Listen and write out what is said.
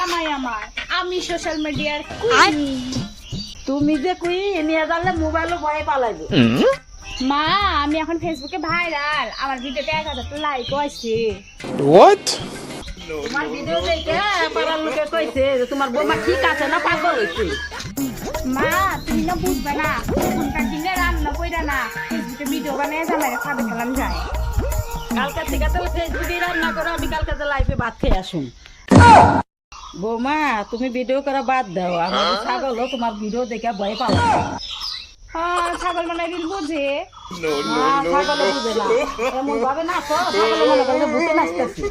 জামাই আমার, আমি সোশ্যাল মিডিয়ার কুইন। তুমি যে কুই নিয়ে জানলে মোবাইলও ভয়ে পালাইবে। মা আমি এখন ফেসবুকে ভাইরাল, আমার ভিডিওতে 1000 লাইকও আছে। What? তোমার ভিডিও দেখে পাড়ার লোকে কইছে যে তোমার বৌমা ঠিক আছে না পাগল হইছে। মা তুমি না বুঝবে না, এখনকার দিনে রান্না কইরা না ফেসবুকে ভিডিও বানিয়ে জামাইরে খাবে খেলাম যায়। কালকে থেকে তাহলে ফেসবুকে রান্না করো, আমি কালকে লাইফে ভাত খেয়ে আসুন। বৌমা তুমি ভিডিও করা বাদ দাও, আমার ছাগল তোমার ভিডিও দেখে ভয় পাও। হ্যাঁ ছাগল মানে রিল বুঝে। ছাগল বুঝে না, এমন ভাবে নাচো ছাগল মনে করলে ভূতে নাচতেছি।